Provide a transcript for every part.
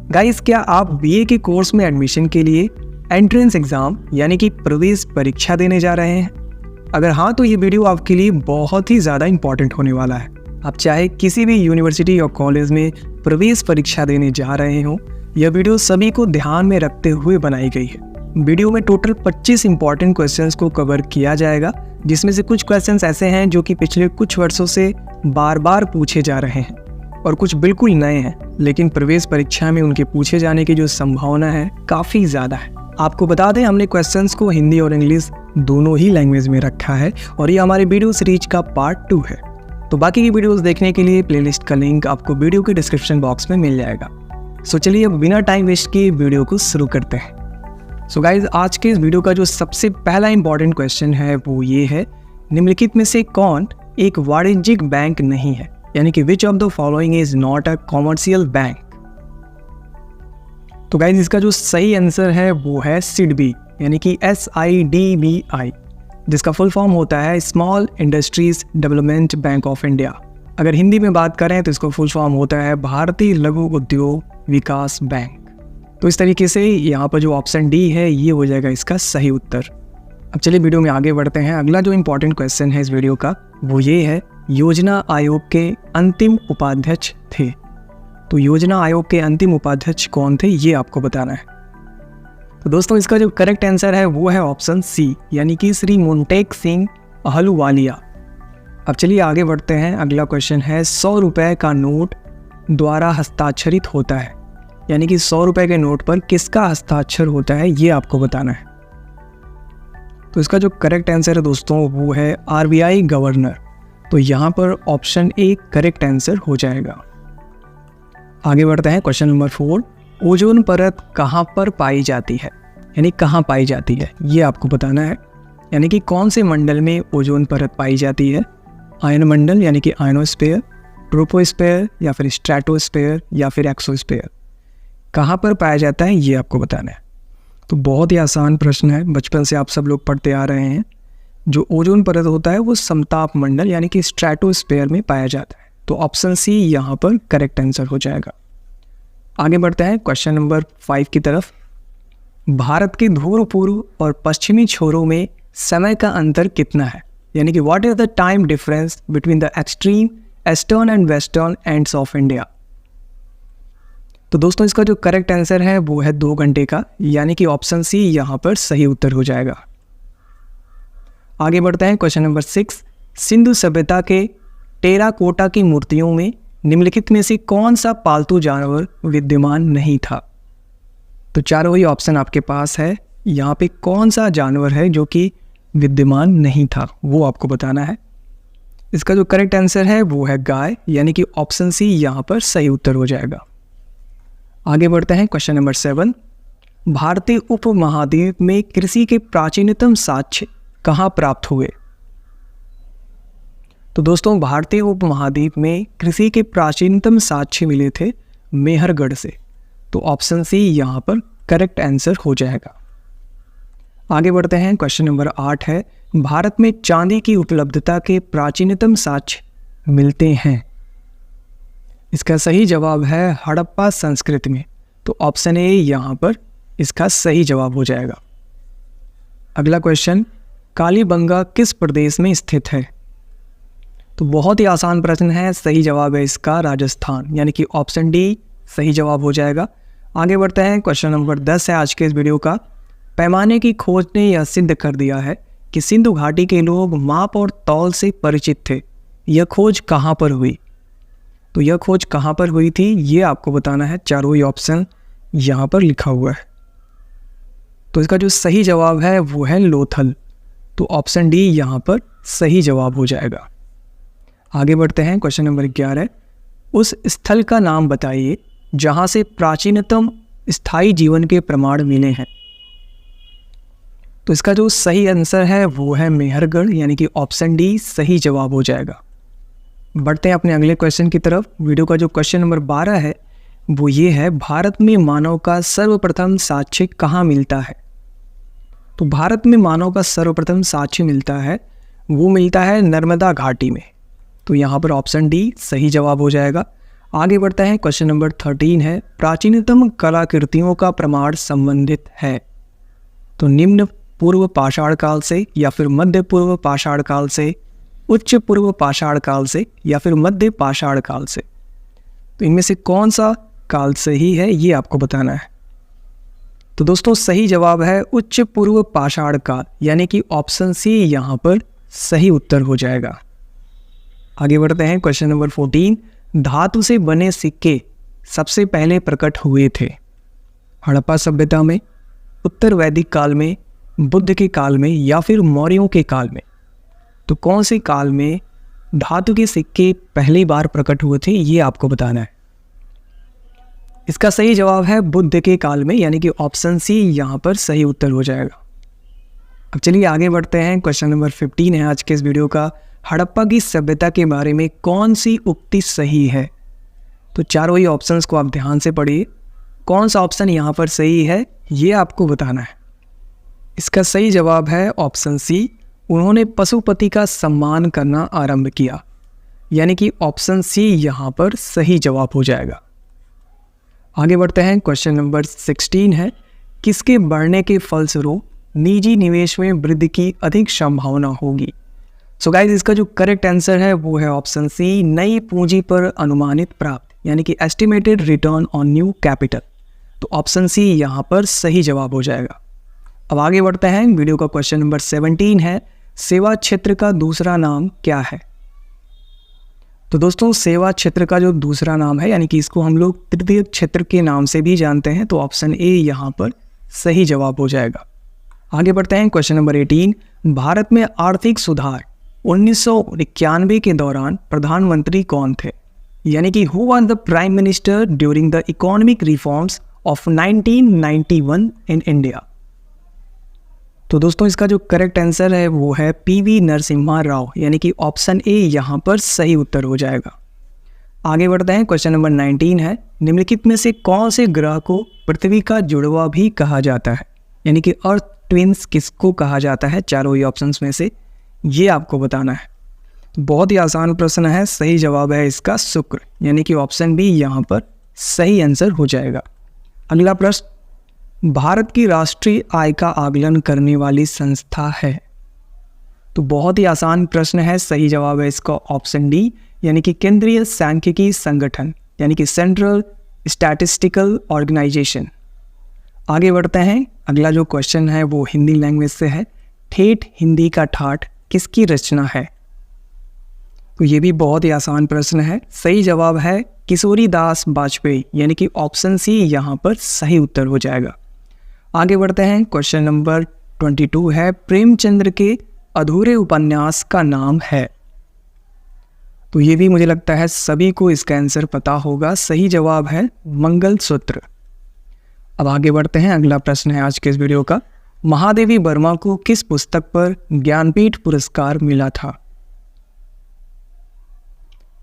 Guys, क्या आप BA के कोर्स में एडमिशन के लिए एंट्रेंस एग्जाम यानी कि प्रवेश परीक्षा देने जा रहे हैं? अगर हाँ, तो ये वीडियो आपके लिए बहुत ही ज़्यादा इंपॉर्टेंट होने वाला है। आप चाहे किसी भी यूनिवर्सिटी या कॉलेज में प्रवेश परीक्षा देने जा रहे हो, यह वीडियो सभी को ध्यान में रखते हुए बनाई गई है। वीडियो में टोटल 25 इंपॉर्टेंट क्वेश्चंस को कवर किया जाएगा, जिसमें से कुछ क्वेश्चंस ऐसे हैं जो कि पिछले कुछ वर्षों से बार बार पूछे जा रहे हैं और कुछ बिल्कुल नए हैं, लेकिन प्रवेश परीक्षा में उनके पूछे जाने की जो संभावना है काफ़ी ज़्यादा है। आपको बता दें, हमने क्वेश्चंस को हिंदी और इंग्लिश दोनों ही लैंग्वेज में रखा है और ये हमारे वीडियो सीरीज का पार्ट 2 है। तो बाकी की वीडियोस देखने के लिए प्लेलिस्ट का लिंक आपको वीडियो के डिस्क्रिप्शन बॉक्स में मिल जाएगा। सो चलिए अब बिना टाइम वेस्ट किए वीडियो को शुरू करते हैं। सो गाइज, आज के इस वीडियो का जो सबसे पहला इंपॉर्टेंट क्वेश्चन है वो ये है, निम्नलिखित में से कौन एक वाणिज्यिक बैंक नहीं है? यानी कि which of the following is not a commercial bank? तो गाइज, इसका जो सही आंसर है वो है सिडबी, यानी कि SIDBI, जिसका फुल फॉर्म होता है small industries development bank of India. अगर हिंदी में बात करें तो इसका फुल फॉर्म होता है भारतीय लघु उद्योग विकास बैंक। तो इस तरीके से यहाँ पर जो ऑप्शन डी है ये हो जाएगा इसका सही उत्तर। अब चलिए वीडियो में आगे बढ़ते हैं। अगला जो इंपॉर्टेंट क्वेश्चन है इस वीडियो का वो ये है, योजना आयोग के अंतिम उपाध्यक्ष थे। तो योजना आयोग के अंतिम उपाध्यक्ष कौन थे ये आपको बताना है। तो दोस्तों, इसका जो करेक्ट आंसर है वो है ऑप्शन सी, यानी कि श्री मुंटेक सिंह अहलूवालिया। अब चलिए आगे बढ़ते हैं। अगला क्वेश्चन है, 100 रुपये का नोट द्वारा हस्ताक्षरित होता है, यानी कि 100 रुपये के नोट पर किसका हस्ताक्षर होता है ये आपको बताना है। तो इसका जो करेक्ट आंसर है दोस्तों वो है RBI गवर्नर। तो यहाँ पर ऑप्शन ए करेक्ट आंसर हो जाएगा। आगे बढ़ते हैं। क्वेश्चन नंबर 4, ओजोन परत कहाँ पर पाई जाती है? यानी कहाँ पाई जाती है ये आपको बताना है। यानी कि कौन से मंडल में ओजोन परत पाई जाती है? आयन मंडल यानी कि आयनोस्फीयर, ट्रोपोस्फीयर या फिर स्ट्रेटोस्फीयर या फिर एक्सोस्फीयर, कहाँ पर पाया जाता है ये आपको बताना है। तो बहुत ही आसान प्रश्न है, बचपन से आप सब लोग पढ़ते आ रहे हैं। जो ओजोन परत होता है वो समताप मंडल यानी कि स्ट्रेटोस्फीयर में पाया जाता है। तो ऑप्शन सी यहाँ पर करेक्ट आंसर हो जाएगा। आगे बढ़ते हैं क्वेश्चन नंबर 5 की तरफ। भारत के ध्रुव पूर्व और पश्चिमी छोरों में समय का अंतर कितना है? यानी कि what is the time difference between the extreme eastern and western ends of India? तो दोस्तों, इसका जो करेक्ट आंसर है वो है 2 घंटे का, यानी कि ऑप्शन सी यहाँ पर सही उत्तर हो जाएगा। आगे बढ़ते हैं। क्वेश्चन नंबर 6, सिंधु सभ्यता के टेराकोटा की मूर्तियों में निम्नलिखित में से कौन सा पालतू जानवर विद्यमान नहीं था? तो चारों ही ऑप्शन आपके पास है। यहाँ पे कौन सा जानवर है जो कि विद्यमान नहीं था वो आपको बताना है। इसका जो करेक्ट आंसर है वो है गाय, यानी कि ऑप्शन सी यहाँ पर सही उत्तर हो जाएगा। आगे बढ़ते हैं। क्वेश्चन नंबर 7, भारतीय उपमहाद्वीप में कृषि के प्राचीनतम साक्ष्य कहाँ प्राप्त हुए? तो दोस्तों, भारतीय उपमहाद्वीप में कृषि के प्राचीनतम साक्ष्य मिले थे मेहरगढ़ से। तो ऑप्शन सी यहाँ पर करेक्ट आंसर हो जाएगा। आगे बढ़ते हैं। क्वेश्चन नंबर 8 है, भारत में चांदी की उपलब्धता के प्राचीनतम साक्ष्य मिलते हैं। इसका सही जवाब है हड़प्पा संस्कृति में। तो ऑप्शन ए यहाँ पर इसका सही जवाब हो जाएगा। अगला क्वेश्चन, कालीबंगा किस प्रदेश में स्थित है? तो बहुत ही आसान प्रश्न है, सही जवाब है इसका राजस्थान, यानी कि ऑप्शन डी सही जवाब हो जाएगा। आगे बढ़ते हैं। क्वेश्चन नंबर 10 है आज के इस वीडियो का। पैमाने की खोज ने यह सिद्ध कर दिया है कि सिंधु घाटी के लोग माप और तौल से परिचित थे। यह खोज कहाँ पर हुई? तो यह खोज कहाँ पर हुई थी ये आपको बताना है। चारों ही ऑप्शन यहाँ पर लिखा हुआ है। तो इसका जो सही जवाब है वो है लोथल। तो ऑप्शन डी यहाँ पर सही जवाब हो जाएगा। आगे बढ़ते हैं। क्वेश्चन नंबर 11, उस स्थल का नाम बताइए जहाँ से प्राचीनतम स्थायी जीवन के प्रमाण मिले हैं। तो इसका जो सही आंसर है वो है मेहरगढ़, यानी कि ऑप्शन डी सही जवाब हो जाएगा। बढ़ते हैं अपने अगले क्वेश्चन की तरफ। वीडियो का जो क्वेश्चन नंबर 12 है वो ये है, भारत में मानव का सर्वप्रथम साक्ष्य कहाँ मिलता है? तो भारत में मानव का सर्वप्रथम साक्ष्य मिलता है वो मिलता है नर्मदा घाटी में। तो यहाँ पर ऑप्शन डी सही जवाब हो जाएगा। आगे बढ़ता है, क्वेश्चन नंबर 13 है, प्राचीनतम कलाकृतियों का प्रमाण संबंधित है। तो निम्न पूर्व पाषाण काल से या फिर मध्य पूर्व पाषाण काल से, उच्च पूर्व पाषाण काल से या फिर मध्य पाषाण काल से। तो इनमें से कौन सा काल से ही है ये आपको बताना है। तो दोस्तों सही जवाब है उच्च पूर्व पाषाण काल, यानी कि ऑप्शन सी यहाँ पर सही उत्तर हो जाएगा। आगे बढ़ते हैं, क्वेश्चन नंबर 14, धातु से बने सिक्के सबसे पहले प्रकट हुए थे। हड़प्पा सभ्यता में, उत्तर वैदिक काल में, बुद्ध के काल में या फिर मौर्यों के काल में। तो कौन से काल में धातु के सिक्के पहली बार प्रकट हुए थे ये आपको बताना है। इसका सही जवाब है बुद्ध के काल में, यानी कि ऑप्शन सी यहाँ पर सही उत्तर हो जाएगा। अब चलिए आगे बढ़ते हैं, क्वेश्चन नंबर 15 है आज के इस वीडियो का, हड़प्पा की सभ्यता के बारे में कौन सी उक्ति सही है। तो चारों ही ऑप्शंस को आप ध्यान से पढ़िए, कौन सा ऑप्शन यहाँ पर सही है ये आपको बताना है। इसका सही जवाब है ऑप्शन सी, उन्होंने पशुपति का सम्मान करना आरंभ किया, यानी कि ऑप्शन सी यहाँ पर सही जवाब हो जाएगा। आगे बढ़ते हैं, क्वेश्चन नंबर 16 है, किसके बढ़ने के फलस्वरूप निजी निवेश में वृद्धि की अधिक संभावना होगी। सो गाइस इसका जो करेक्ट आंसर है वो है ऑप्शन सी, नई पूंजी पर अनुमानित प्राप्ति, यानी कि estimated return on new capital. तो ऑप्शन सी यहाँ पर सही जवाब हो जाएगा। अब आगे बढ़ते हैं, वीडियो का क्वेश्चन नंबर 17 है, सेवा क्षेत्र का दूसरा नाम क्या है। तो दोस्तों सेवा क्षेत्र का जो दूसरा नाम है, यानी कि इसको हम लोग तृतीय क्षेत्र के नाम से भी जानते हैं, तो ऑप्शन ए यहाँ पर सही जवाब हो जाएगा। आगे बढ़ते हैं, क्वेश्चन नंबर 18, भारत में आर्थिक सुधार 1991 के दौरान प्रधानमंत्री कौन थे, यानी कि who was the prime minister during the economic reforms of 1991 in India. तो दोस्तों इसका जो करेक्ट आंसर है वो है पीवी नरसिम्हा राव, यानी कि ऑप्शन ए यहाँ पर सही उत्तर हो जाएगा। आगे बढ़ते हैं, क्वेश्चन नंबर 19 है, निम्नलिखित में से कौन से ग्रह को पृथ्वी का जुड़वा भी कहा जाता है, यानी कि अर्थ ट्विंस किसको कहा जाता है चारों ही ऑप्शंस में से, ये आपको बताना है। बहुत ही आसान प्रश्न है, सही जवाब है इसका शुक्र, यानी कि ऑप्शन बी यहाँ पर सही आंसर हो जाएगा। अगला प्रश्न, भारत की राष्ट्रीय आय का आकलन करने वाली संस्था है। तो बहुत ही आसान प्रश्न है, सही जवाब है इसका ऑप्शन डी, यानी कि केंद्रीय सांख्यिकी संगठन, यानी कि सेंट्रल स्टैटिस्टिकल ऑर्गेनाइजेशन। आगे बढ़ते हैं, अगला जो क्वेश्चन है वो हिंदी लैंग्वेज से है, ठेठ हिंदी का ठाठ किसकी रचना है। तो ये भी बहुत ही आसान प्रश्न है, सही जवाब है किशोरी दास वाजपेयी, यानी कि ऑप्शन सी यहाँ पर सही उत्तर हो जाएगा। आगे बढ़ते हैं, क्वेश्चन नंबर 22 है, प्रेमचंद्र के अधूरे उपन्यास का नाम है। तो ये भी मुझे लगता है सभी को इसका आंसर पता होगा, सही जवाब है मंगलसूत्र। अब आगे बढ़ते हैं, अगला प्रश्न है आज के इस वीडियो का, महादेवी वर्मा को किस पुस्तक पर ज्ञानपीठ पुरस्कार मिला था।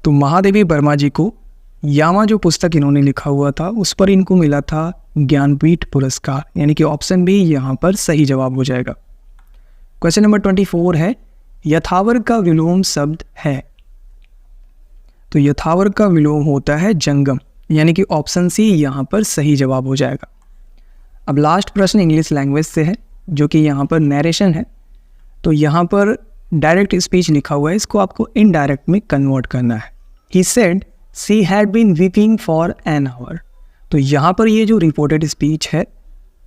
तो महादेवी वर्मा जी को यामा जो पुस्तक इन्होंने लिखा हुआ था उस पर इनको मिला था ज्ञानपीठ पुरस्कार, यानी कि ऑप्शन बी यहाँ पर सही जवाब हो जाएगा। क्वेश्चन नंबर 24 है, यथावर का विलोम शब्द है। तो यथावर का विलोम होता है जंगम, यानी कि ऑप्शन सी यहाँ पर सही जवाब हो जाएगा। अब लास्ट प्रश्न इंग्लिश लैंग्वेज से है, जो कि यहाँ पर नरेशन है। तो यहाँ पर डायरेक्ट स्पीच लिखा हुआ है, इसको आपको इनडायरेक्ट में कन्वर्ट करना है। He said she had been weeping for an hour. तो यहाँ पर ये जो रिपोर्टेड स्पीच है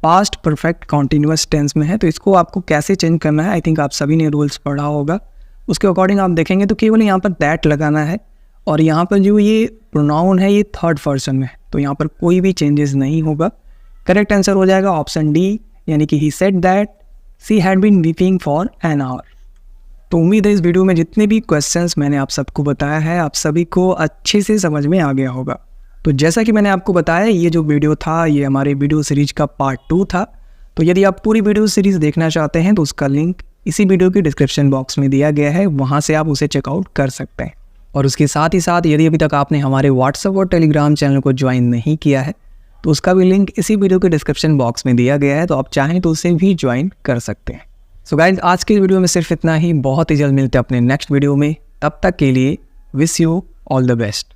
पास्ट परफेक्ट कॉन्टिन्यूअस टेंस में है, तो इसको आपको कैसे चेंज करना है, आई थिंक आप सभी ने रूल्स पढ़ा होगा, उसके अकॉर्डिंग आप देखेंगे तो केवल यहाँ पर दैट लगाना है, और यहाँ पर जो ये प्रोनाउन है ये थर्ड पर्सन में है, तो यहाँ पर कोई भी चेंजेस नहीं होगा। करेक्ट आंसर हो जाएगा ऑप्शन डी, यानी कि he said that she had been weeping for an hour. तो उम्मीद है इस वीडियो में जितने भी क्वेश्चंस मैंने आप सबको बताया है आप सभी को अच्छे से समझ में आ गया होगा। तो जैसा कि मैंने आपको बताया ये जो वीडियो था ये हमारे वीडियो सीरीज का पार्ट 2 था। तो यदि आप पूरी वीडियो सीरीज देखना चाहते हैं तो उसका लिंक इसी वीडियो के डिस्क्रिप्शन बॉक्स में दिया गया है, वहाँ से आप उसे चेकआउट कर सकते हैं। और उसके साथ ही साथ यदि अभी तक आपने हमारे व्हाट्सएप और टेलीग्राम चैनल को ज्वाइन नहीं किया है तो उसका भी लिंक इसी वीडियो के डिस्क्रिप्शन बॉक्स में दिया गया है, तो आप चाहें तो उसे भी ज्वाइन कर सकते हैं। सो गाइस आज के वीडियो में सिर्फ इतना ही, बहुत ही जल्द मिलते हैं अपने नेक्स्ट वीडियो में, तब तक के लिए wish you all the best.